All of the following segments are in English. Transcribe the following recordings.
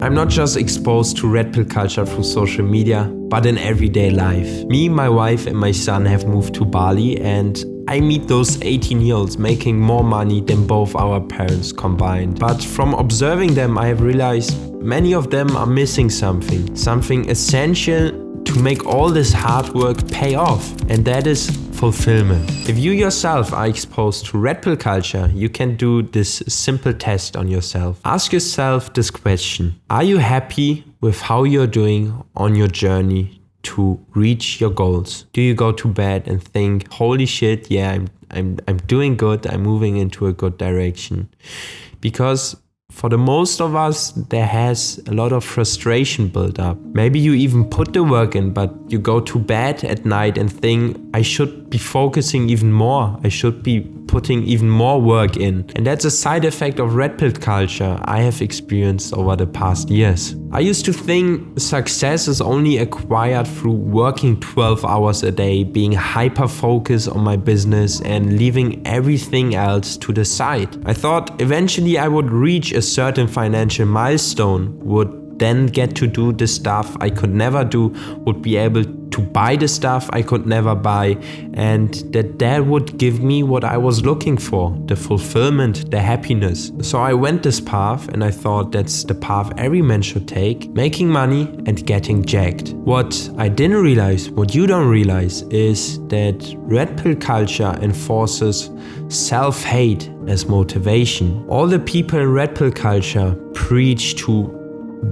I'm not just exposed to red pill culture through social media, but in everyday life. Me, my wife and my son have moved to Bali, and I meet those 18-year-olds making more money than both our parents combined. But from observing them, I have realized many of them are missing something essential to make all this hard work pay off, and that is fulfillment. If you yourself are exposed to red pill culture, you can do this simple test on yourself. Ask yourself this question: are you happy with how you're doing on your journey to reach your goals? Do you go to bed and think, holy shit, yeah, I'm doing good, I'm moving into a good direction? Because for the most of us, there has a lot of frustration built up. Maybe you even put the work in, but you go to bed at night and think, I should be focusing even more. I should be putting even more work in. And that's a side effect of red pill culture I have experienced over the past years. I used to think success is only acquired through working 12 hours a day, being hyper-focused on my business and leaving everything else to the side. I thought eventually I would reach a certain financial milestone, would then get to do the stuff I could never do, would be able to buy the stuff I could never buy, and that would give me what I was looking for, the fulfillment, the happiness. So I went this path, and I thought that's the path every man should take: making money and getting jacked. What I didn't realize, what you don't realize, is that red pill culture enforces self-hate as motivation. All the people in red pill culture preach to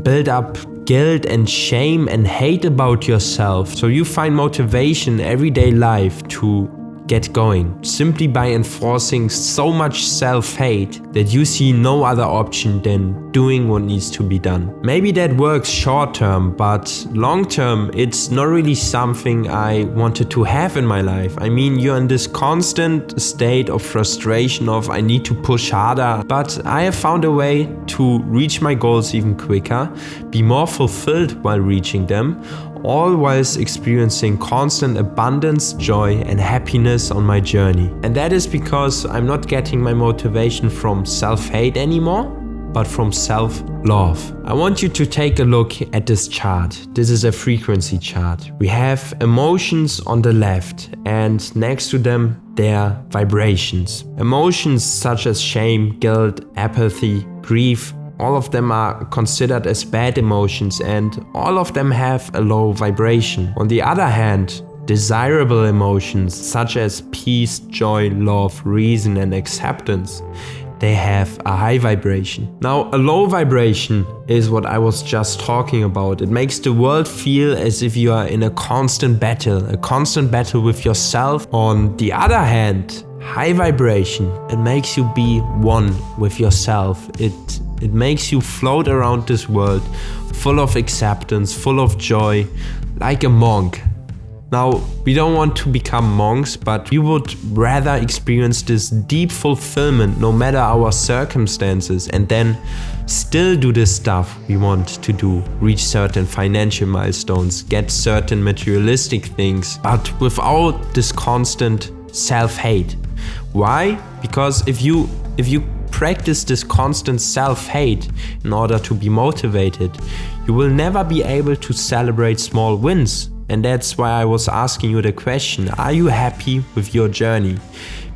build up guilt and shame and hate about yourself, so you find motivation in everyday life to get going, simply by enforcing so much self-hate that you see no other option than doing what needs to be done. Maybe that works short term, but long term it's not really something I wanted to have in my life. I mean, you're in this constant state of frustration of I need to push harder, but I have found a way to reach my goals even quicker, be more fulfilled while reaching them, all whilst experiencing constant abundance, joy and happiness on my journey. And that is because I'm not getting my motivation from self-hate anymore, but from self-love. I want you to take a look at this chart. This is a frequency chart. We have emotions on the left, and next to them there are vibrations. Emotions such as shame, guilt, apathy, grief, all of them are considered as bad emotions, and all of them have a low vibration. On the other hand, desirable emotions such as peace, joy, love, reason and acceptance, they have a high vibration. Now, a low vibration is what I was just talking about. It makes the world feel as if you are in a constant battle with yourself. On the other hand, high vibration, it makes you be one with yourself. It makes you float around this world full of acceptance, full of joy, like a monk. Now, we don't want to become monks, but we would rather experience this deep fulfillment no matter our circumstances, and then still do the stuff we want to do, reach certain financial milestones, get certain materialistic things, but without this constant self-hate. Why? Because if you practice this constant self-hate in order to be motivated, you will never be able to celebrate small wins. And that's why I was asking you the question: are you happy with your journey?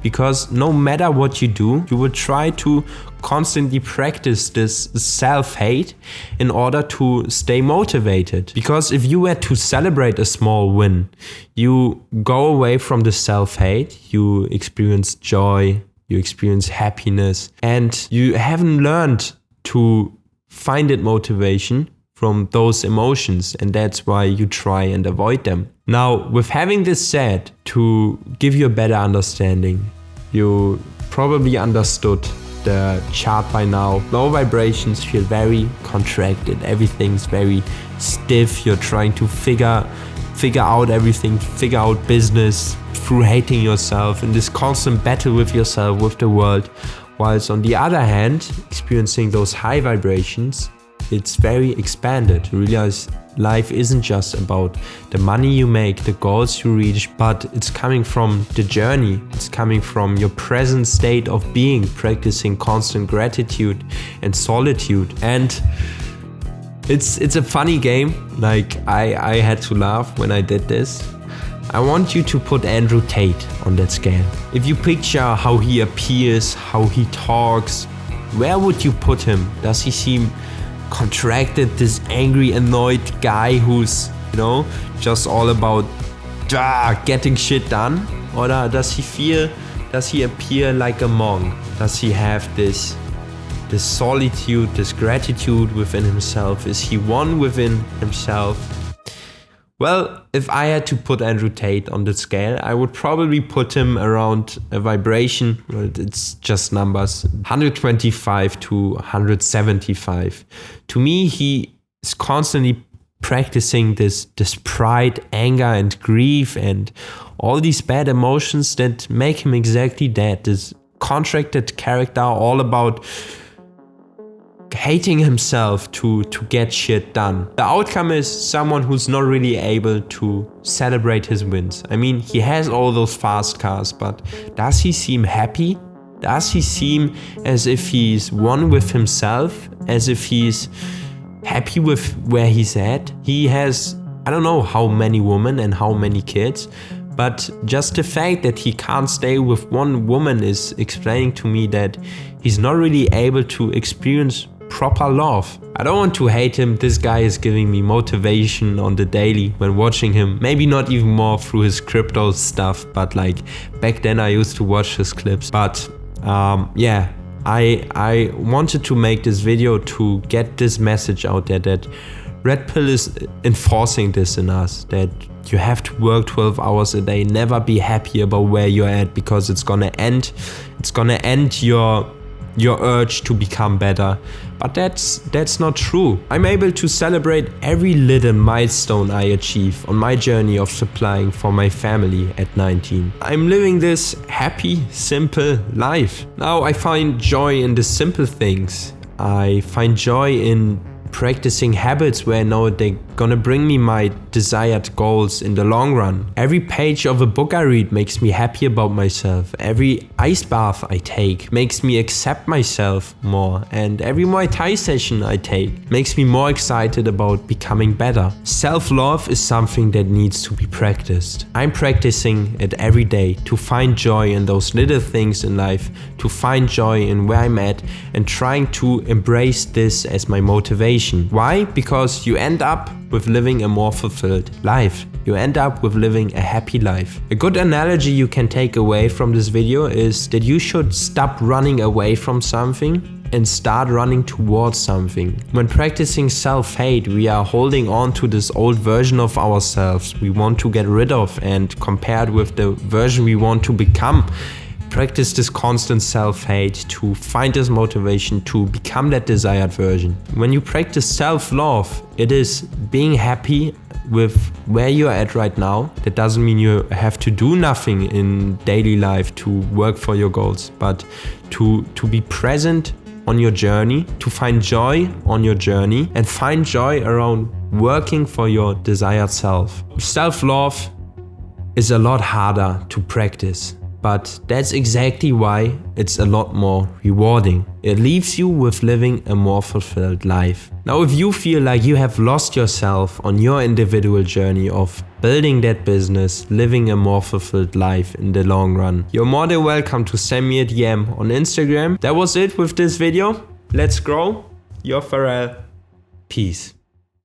Because no matter what you do, you will try to constantly practice this self-hate in order to stay motivated. Because if you were to celebrate a small win, you go away from the self-hate, you experience joy, you experience happiness, and you haven't learned to find that motivation from those emotions, and that's why you try and avoid them. Now, with having this said, to give you a better understanding, you probably understood the chart by now. Low vibrations feel very contracted, everything's very stiff, you're trying to figure out everything, figure out business through hating yourself, in this constant battle with yourself, with the world. Whilst on the other hand, experiencing those high vibrations, it's very expanded. You realize life isn't just about the money you make, the goals you reach, but it's coming from the journey. It's coming from your present state of being, practicing constant gratitude and solitude. And It's a funny game. Like I had to laugh when I did this. I want you to put Andrew Tate on that scale. If you picture how he appears, how he talks, where would you put him? Does he seem contracted, this angry, annoyed guy who's, you know, just all about getting shit done? Or does he appear like a monk? Does he have this solitude, this gratitude within himself? Is he one within himself? Well, if I had to put Andrew Tate on the scale, I would probably put him around a vibration, well, it's just numbers, 125 to 175. To me, he is constantly practicing this pride, anger, and grief, and all these bad emotions that make him exactly that. This contracted character, all about hating himself to get shit done. The outcome is someone who's not really able to celebrate his wins. I mean, he has all those fast cars, but does he seem happy? Does he seem as if he's one with himself? As if he's happy with where he's at? He has, I don't know how many women and how many kids, but just the fact that he can't stay with one woman is explaining to me that he's not really able to experience proper love. I don't want to hate him. This guy is giving me motivation on the daily when watching him. Maybe not even more through his crypto stuff, but like back then I used to watch his clips. But yeah, I wanted to make this video to get this message out there that Red Pill is enforcing this in us, that you have to work 12 hours a day, never be happy about where you're at, because it's gonna end your urge to become better. But that's not true. I'm able to celebrate every little milestone I achieve on my journey of supplying for my family at 19. I'm living this happy, simple life. Now I find joy in the simple things. I find joy in practicing habits where I know they're gonna bring me my desired goals in the long run. Every page of a book I read makes me happy about myself. Every ice bath I take makes me accept myself more. And every Muay Thai session I take makes me more excited about becoming better. Self-love is something that needs to be practiced. I'm practicing it every day to find joy in those little things in life, to find joy in where I'm at, and trying to embrace this as my motivation. Why? Because you end up with living a more fulfilled life. You end up with living a happy life. A good analogy you can take away from this video is that you should stop running away from something and start running towards something. When practicing self-hate, we are holding on to this old version of ourselves we want to get rid of and compared with the version we want to become. Practice this constant self-hate to find this motivation to become that desired version. When you practice self-love, it is being happy with where you're at right now. That doesn't mean you have to do nothing in daily life to work for your goals, but to be present on your journey, to find joy on your journey, and find joy around working for your desired self. Self-love is a lot harder to practice. But that's exactly why it's a lot more rewarding. It leaves you with living a more fulfilled life. Now, if you feel like you have lost yourself on your individual journey of building that business, living a more fulfilled life in the long run, you're more than welcome to send me a DM on Instagram. That was it with this video. Let's grow. Your Pharrell. Peace.